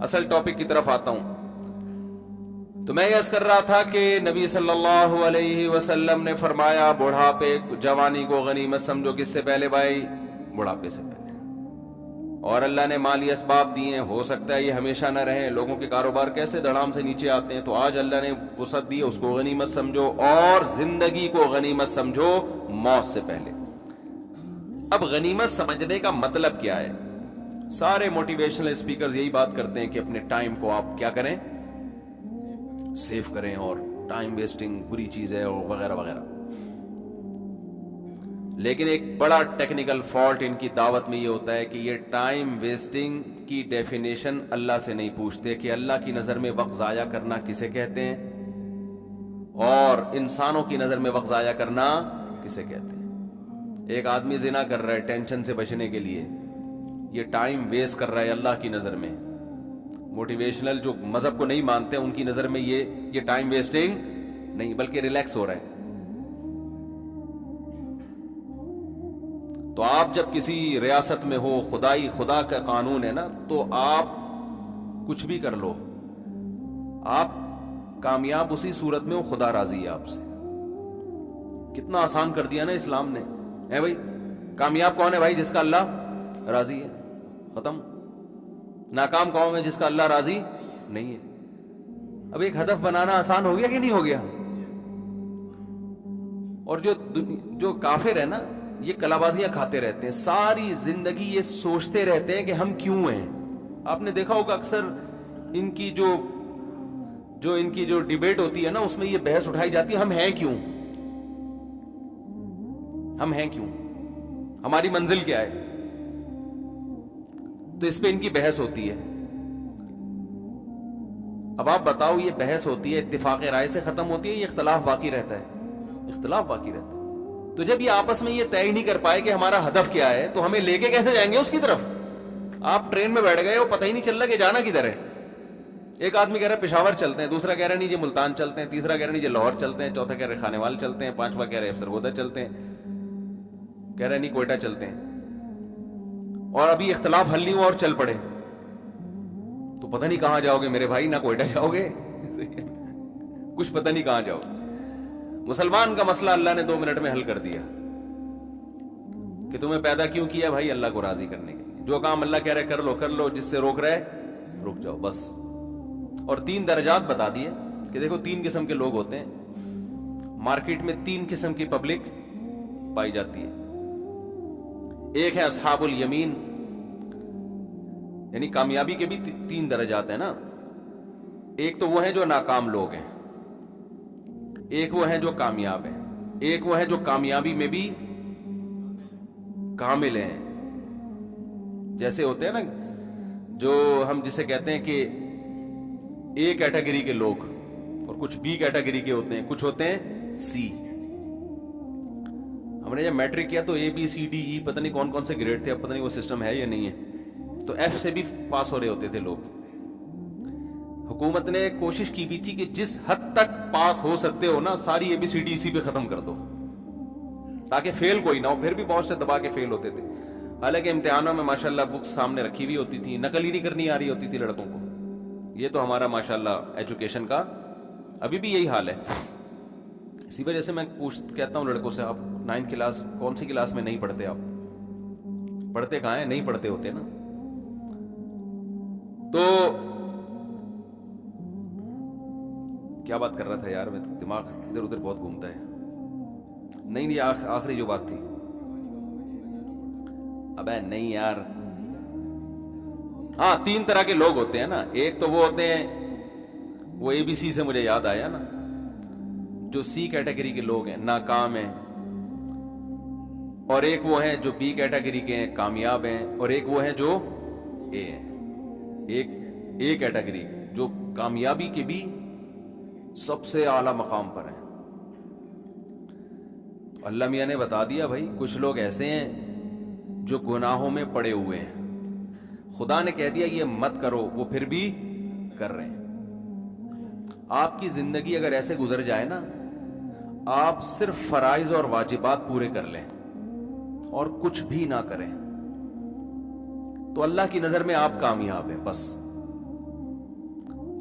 اصل ٹاپک کی طرف آتا ہوں. تو میں یہ عرض کر رہا تھا کہ نبی صلی اللہ علیہ وسلم نے فرمایا بڑھاپے جوانی کو غنیمت سمجھو. کس سے پہلے بھائی؟ بڑھاپے سے پہلے. اور اللہ نے مالی اسباب دیے ہیں, ہو سکتا ہے یہ ہمیشہ نہ رہیں. لوگوں کے کاروبار کیسے دھڑام سے نیچے آتے ہیں, تو آج اللہ نے وسعت دی, اس کو غنیمت سمجھو اور زندگی کو غنیمت سمجھو موت سے پہلے. اب غنیمت سمجھنے کا مطلب کیا ہے؟ سارے موٹیویشنل اسپیکرز یہی بات کرتے ہیں کہ اپنے ٹائم کو آپ کیا کریں, سیو کریں, اور ٹائم ویسٹنگ بری چیز ہے اور وغیرہ وغیرہ. لیکن ایک بڑا ٹیکنیکل فالٹ ان کی دعوت میں یہ ہوتا ہے کہ یہ ٹائم ویسٹنگ کی ڈیفینیشن اللہ سے نہیں پوچھتے کہ اللہ کی نظر میں وقت ضائع کرنا کسے کہتے ہیں, اور انسانوں کی نظر میں وقت ضائع کرنا کسے کہتے ہیں. ایک آدمی زنا کر رہا ہے ٹینشن سے بچنے کے لیے, یہ ٹائم ویسٹ کر رہا ہے اللہ کی نظر میں. موٹیویشنل جو مذہب کو نہیں مانتے ان کی نظر میں یہ ٹائم ویسٹنگ نہیں بلکہ ریلیکس ہو رہا ہے. تو آپ جب کسی ریاست میں ہو, خدا کا قانون ہے نا, تو آپ کچھ بھی کر لو, آپ کامیاب اسی صورت میں ہو خدا راضی ہے آپ سے. کتنا آسان کر دیا نا اسلام نے, ہے بھائی. کامیاب کون ہے بھائی؟ جس کا اللہ راضی ہے, ختم. ناکام کون ہے؟ جس کا اللہ راضی نہیں ہے. اب ایک ہدف بنانا آسان ہو گیا کہ نہیں ہو گیا؟ اور جو کافر ہے نا, یہ کلابازیاں کھاتے رہتے ہیں ساری زندگی, یہ سوچتے رہتے ہیں کہ ہم کیوں ہیں. آپ نے دیکھا ہوگا اکثر ان کی جو ڈیبیٹ ہوتی ہے نا, اس میں یہ بحث اٹھائی جاتی ہے, ہم ہیں کیوں, ہم ہیں کیوں, ہماری منزل کیا ہے. تو اس پہ ان کی بحث ہوتی ہے. اب آپ بتاؤ, یہ بحث ہوتی ہے اتفاق رائے سے ختم ہوتی ہے, یہ اختلاف باقی رہتا ہے؟ اختلاف باقی رہتا ہے. تو جب یہ آپس میں یہ طے ہی نہیں کر پائے کہ ہمارا ہدف کیا ہے, تو ہمیں لے کے کیسے جائیں گے اس کی طرف؟ آپ ٹرین میں بیٹھ گئے ہو, پتہ ہی نہیں چل رہا کہ جانا کدھر ہے. ایک آدمی کہہ رہا ہے پشاور چلتے ہیں, دوسرا کہہ رہا ہے نہیں جی ملتان چلتے ہیں, تیسرا کہہ رہا ہے نہیں جی لاہور چلتے ہیں, چوتھا کہہ رہے خانے وال چلتے ہیں, پانچواں کہہ رہے سرگودا چلتے ہیں, کہہ رہے نہیں کوئٹہ چلتے ہیں. اور ابھی اختلاف حل نہیں ہوا اور چل پڑے, تو پتہ نہیں کہاں جاؤ گے میرے بھائی. نہ کوئٹہ جاؤ گے, کچھ پتہ نہیں کہاں جاؤ. مسلمان کا مسئلہ اللہ نے 2 منٹ میں حل کر دیا کہ تمہیں پیدا کیوں کیا بھائی؟ اللہ کو راضی کرنے کے لیے. جو کام اللہ کہہ رہے کر لو, جس سے روک رہے رک جاؤ بس. اور 3 درجات بتا دیے کہ دیکھو 3 قسم کے لوگ ہوتے ہیں مارکیٹ میں. 3 قسم کی پبلک پائی جاتی ہے. ایک ہے اصحاب الیمین, یعنی کامیابی کے بھی 3 درجات ہیں نا. ایک تو وہ ہیں جو ناکام لوگ ہیں, ایک وہ ہیں جو کامیاب ہیں, ایک وہ ہیں جو کامیابی میں بھی کامل ہیں. جیسے ہوتے ہیں نا جو ہم جسے کہتے ہیں کہ اے کیٹیگری کے لوگ, اور کچھ بی کیٹیگری کے ہوتے ہیں, کچھ ہوتے ہیں سی. ہم نے جب میٹرک کیا تو اے بی سی ڈی ای پتہ نہیں کون کون سے گریڈ تھے, اب پتہ نہیں وہ سسٹم ہے یا نہیں ہے. تو ایف سے بھی پاس ہو رہے ہوتے تھے لوگ. حکومت نے کوشش کی بھی تھی کہ جس حد تک پاس ہو سکتے ہو نا, ساری اے بی سی ڈی اسی پہ ختم کر دو تاکہ فیل کوئی نہ ہو. پھر بھی بہت سے دبا کے فیل ہوتے تھے. حالانکہ امتحانوں میں ماشاءاللہ بکس سامنے رکھی ہوئی ہوتی تھی, نقل ہی نہیں کرنی آ رہی ہوتی تھی لڑکوں کو. یہ تو ہمارا ماشاءاللہ ایجوکیشن کا ابھی بھی یہی حال ہے. اسی وجہ سے میں کہتا ہوں لڑکوں سے, آپ 9th کلاس کون سی کلاس میں نہیں پڑھتے؟ آپ پڑھتے کہاں ہیں؟ نہیں پڑھتے ہوتے نا. تو کیا بات کر رہا تھا یار, میں دماغ ادھر ادھر بہت گھومتا ہے. نہیں آخری جو بات تھی, ابے نہیں یار, ہاں 3 طرح کے لوگ ہوتے ہیں نا. ایک تو وہ ہوتے ہیں, وہ اے بی سی سے مجھے یاد آیا نا, جو سی کیٹیگری کے لوگ ہیں, ناکام ہیں. اور ایک وہ ہیں جو بی کیٹیگری کے ہیں, کامیاب ہیں. اور ایک وہ ہیں جو اے ہیں, ایک اے کیٹیگری کے جو کامیابی کے بھی سب سے اعلی مقام پر ہیں. اللہ میاں نے بتا دیا بھائی, کچھ لوگ ایسے ہیں جو گناہوں میں پڑے ہوئے ہیں, خدا نے کہہ دیا یہ مت کرو, وہ پھر بھی کر رہے ہیں. آپ کی زندگی اگر ایسے گزر جائے نا, آپ صرف فرائض اور واجبات پورے کر لیں اور کچھ بھی نہ کریں, تو اللہ کی نظر میں آپ کامیاب ہیں بس.